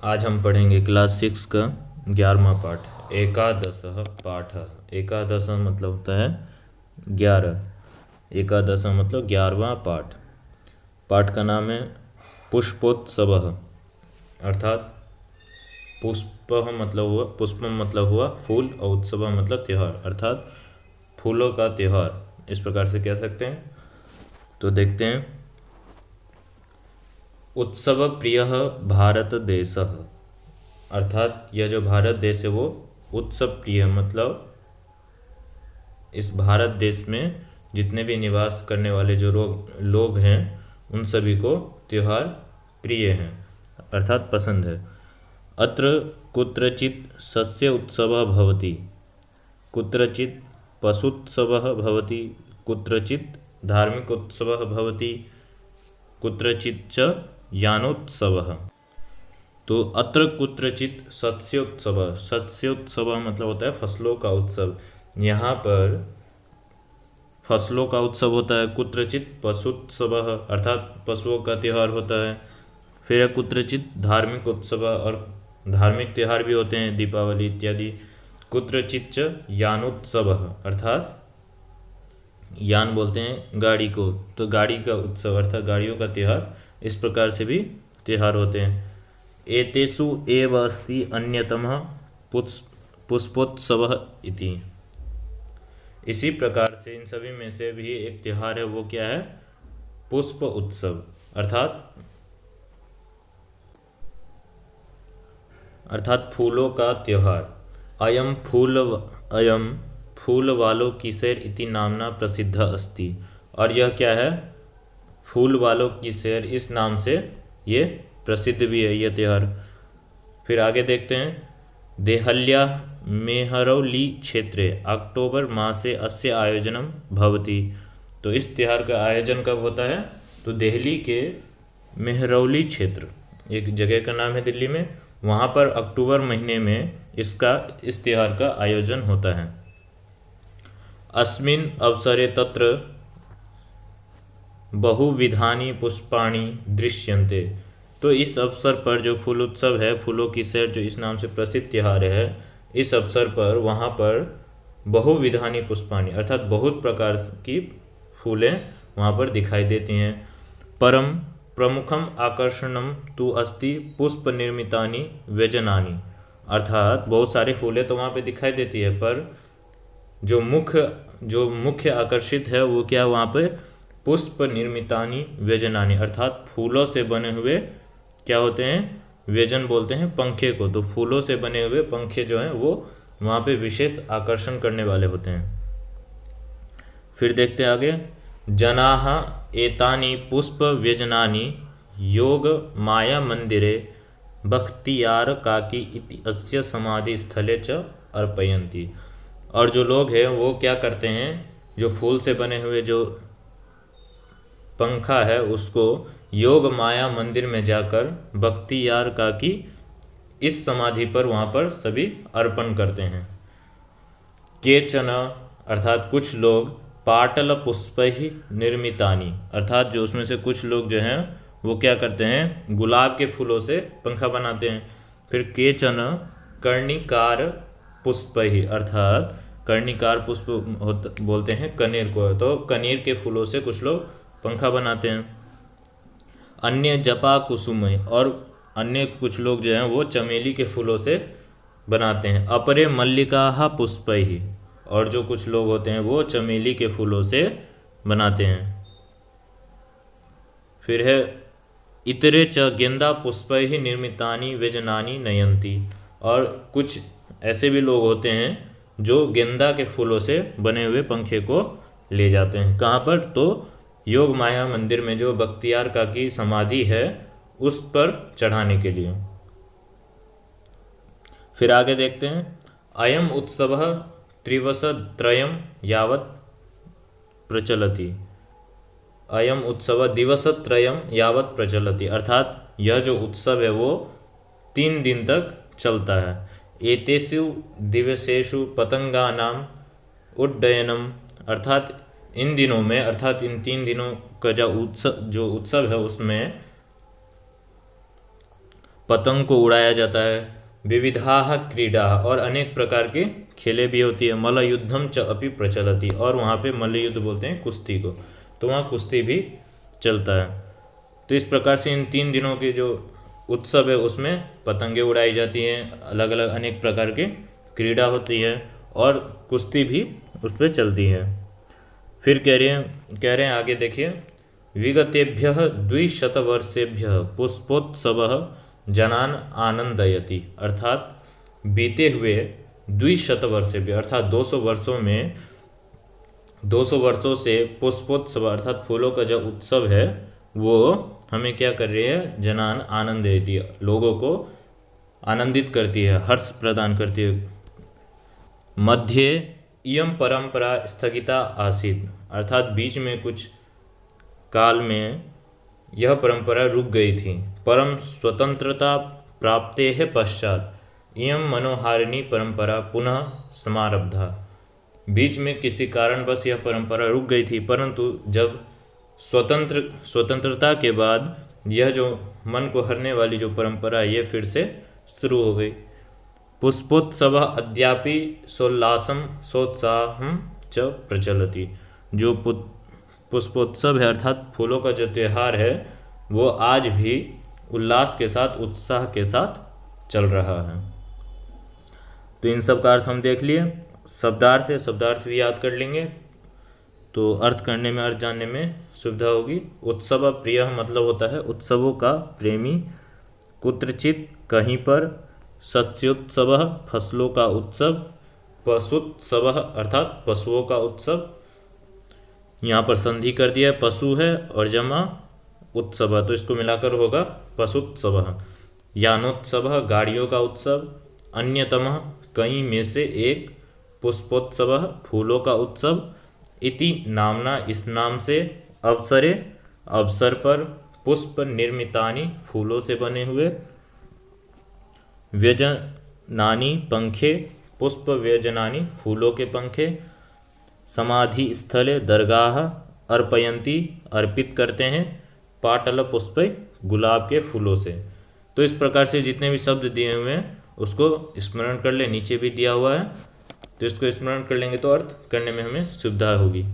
आज हम पढ़ेंगे क्लास 6 का 11वां पाठ एकादश पाठ। एकादश मतलब होता है 11। एकादश मतलब 11वां पाठ। पाठ का नाम है पुष्पोत्सव, अर्थात पुष्प मतलब हुआ फूल और उत्सव मतलब त्यौहार, अर्थात फूलों का त्यौहार, इस प्रकार से कह सकते हैं। तो देखते हैं। उत्सव प्रिय भारत देश, अर्थात यह जो भारत देश है वो उत्सव प्रिय मतलब इस भारत देश में जितने भी निवास करने वाले जो लोग हैं उन सभी को त्यौहार प्रिय हैं, अर्थात पसंद है। अत्र कुत्रचित सस्य उत्सवः भवति, कुत्रचित पशुत्सवः भवति, कुत्रचित धार्मिक उत्सवः भवति, कुत्रचित च यानोत्सवः। तो अत्र कुत्रचित सस्योत्सव, सस्योत्सव मतलब होता है फसलों का उत्सव। यहाँ पर फसलों का उत्सव होता है। कुत्रचित पशुत्सव अर्थात पशुओं का त्यौहार होता है। फिर है कुत्रचित धार्मिक उत्सव, और धार्मिक त्यौहार भी होते हैं, दीपावली इत्यादि। कुत्रचित च यानोत्सव अर्थात यान बोलते हैं गाड़ी को, तो गाड़ी का उत्सव अर्थात गाड़ियों का त्यौहार, इस प्रकार से भी त्यौहार होते हैं। एतेषु एव अस्ति अन्यतमः पुष्पोत्सवः इति। इसी प्रकार से इन सभी में से भी एक त्यौहार है, वो क्या है? पुष्प उत्सव, अर्थात फूलों का त्यौहार। अयम फूल वालों की सैर इति नामना प्रसिद्ध अस्ति। और यह क्या है? फूल वालों की सैर, इस नाम से ये प्रसिद्ध भी है यह त्यौहार। फिर आगे देखते हैं। देहल्या मेहरौली क्षेत्रे अक्टोबर मासे अस्य आयोजनम भवति। तो इस त्यौहार का आयोजन कब होता है? तो दिल्ली के मेहरौली क्षेत्र, एक जगह का नाम है दिल्ली में, वहाँ पर अक्टूबर महीने में इस त्यौहार का आयोजन होता है। अस्मिन् अवसरे तत्र बहुविधानि पुष्पाणि दृश्यन्ते। तो इस अवसर पर जो फूल उत्सव है, फूलों की सैर जो इस नाम से प्रसिद्ध त्यौहार है, इस अवसर पर वहाँ पर बहुविधानि पुष्पाणि अर्थात बहुत प्रकार की फूलें वहाँ पर दिखाई देती हैं। परम प्रमुखम आकर्षणम तु अस्ति पुष्प निर्मितानि व्यजनानि, अर्थात बहुत सारे फूलें तो वहाँ पे दिखाई देती है, पर जो मुख्य आकर्षित है वो क्या? वहाँ पे पुष्प निर्मितानि व्यजनानि, अर्थात फूलों से बने हुए क्या होते हैं? व्यजन बोलते हैं पंखे को। तो फूलों से बने हुए पंखे जो हैं वो वहाँ पे विशेष आकर्षण करने वाले होते हैं। फिर देखते हैं आगे। जनाः एतानि पुष्प व्यजनानि योग माया मंदिरे बख्तियार काकी इति अस्य समाधि स्थले च अर्पयन्ति। और जो लोग हैं वो क्या करते हैं? जो फूल से बने हुए जो पंखा है उसको योग माया मंदिर में जाकर बख्तियार काकी इस समाधि पर वहाँ पर सभी अर्पण करते हैं। केचन अर्थात कुछ लोग पाटल पुष्पैः निर्मितानि, अर्थात जो उसमें से कुछ लोग जो हैं वो क्या करते हैं? गुलाब के फूलों से पंखा बनाते हैं। फिर केचन कर्णिकार पुष्पैः, अर्थात कर्णिकार पुष्प बोलते हैं कनेर को, तो कनेर के फूलों से कुछ लोग पंखा बनाते हैं। अन्य जपा कुसुमय, और अन्य कुछ लोग जो हैं वो चमेली के फूलों से बनाते हैं। अपरे मल्लिका पुष्पैः, और जो कुछ लोग होते हैं वो चमेली के फूलों से बनाते हैं। फिर है इतरे च गेंदा पुष्पैः निर्मितानि व्यजनानि नयन्ति, और कुछ ऐसे भी लोग होते हैं जो गेंदा के फूलों से बने हुए पंखे को ले जाते हैं। कहाँ पर? तो योग माया मंदिर में जो बख्तियार का की समाधि है उस पर चढ़ाने के लिए। फिर आगे देखते हैं। अयम उत्सव त्रिवसत्रयम यावत् प्रचलति। अयम उत्सव दिवसत्रयम यावत् प्रचलति, अर्थात यह जो उत्सव है वो 3 दिन तक चलता है। एतेषु दिवसेषु पतंगानाम उड्डयनम, अर्थात इन दिनों में, अर्थात इन 3 दिनों का जो उत्सव है उसमें पतंग को उड़ाया जाता है। विविधाः क्रीडाः, और अनेक प्रकार के खेले भी होती है। मल्लयुद्धम च अपि प्रचलति, और वहाँ पे मल्लयुद्ध बोलते हैं कुश्ती को, तो वहाँ कुश्ती भी चलता है। तो इस प्रकार से इन 3 दिनों के जो उत्सव है उसमें पतंगे उड़ाई जाती हैं, अलग अलग अनेक प्रकार के क्रीड़ा होती है और कुश्ती भी उस पर चलती है। फिर कह रहे हैं आगे देखिए, विगतेभ्यः 200 वर्षेभ्यः पुष्पोत्सवः जनान आनंदयति, अर्थात बीते हुए 200 वर्षेभ्यः अर्थात 200 वर्षों से पुष्पोत्सव अर्थात फूलों का जो उत्सव है वो हमें क्या कर रही है, जनान आनंदयति, लोगों को आनंदित करती है, हर्ष प्रदान करती है। मध्ये इयं परंपरा स्थगिता आसीत्, अर्थात बीच में कुछ काल में यह परंपरा रुक गई थी। परम स्वतंत्रता प्राप्ते है पश्चात इयं मनोहारिणी परंपरा पुनः समारब्धा, बीच में किसी कारणवश यह परंपरा रुक गई थी, परंतु जब स्वतंत्रता के बाद यह जो मन को हरने वाली जो परंपरा है ये फिर से शुरू हो गई। पुष्पोत्सव अद्यापि सोल्लासम सोत्साहम च प्रचलति, जो पुष्पोत्सव है अर्थात फूलों का जो त्यौहार है वो आज भी उल्लास के साथ उत्साह के साथ चल रहा है। तो इन सब का अर्थ हम देख लिए। शब्दार्थ है, शब्दार्थ भी याद कर लेंगे तो अर्थ करने में, अर्थ जानने में सुविधा होगी। उत्सव प्रिय मतलब होता है उत्सवों का प्रेमी, कुत्रचित कहीं पर, शस्योत्सव फसलों का उत्सव, पशुत्सव अर्थात पशुओं का उत्सव, यहाँ पर संधि कर दिया है, पशु है और जमा उत्सव तो इसको मिलाकर होगा पशुत्सव। यानोत्सव गाड़ियों का उत्सव, अन्यतम कई में से एक, पुष्पोत्सव फूलों का उत्सव, इति नामना इस नाम से, अवसरे अवसर पर, पुष्प निर्मितानि फूलों से बने हुए, व्यजनानि पंखे पुष्प व्यजनानि फूलों के पंखे, समाधि स्थले दरगाह अर्पयंती अर्पित करते हैं, पाटल पुष्प गुलाब के फूलों से। तो इस प्रकार से जितने भी शब्द दिए हुए हैं उसको स्मरण कर ले, नीचे भी दिया हुआ है तो इसको स्मरण कर लेंगे तो अर्थ करने में हमें सुविधा होगी।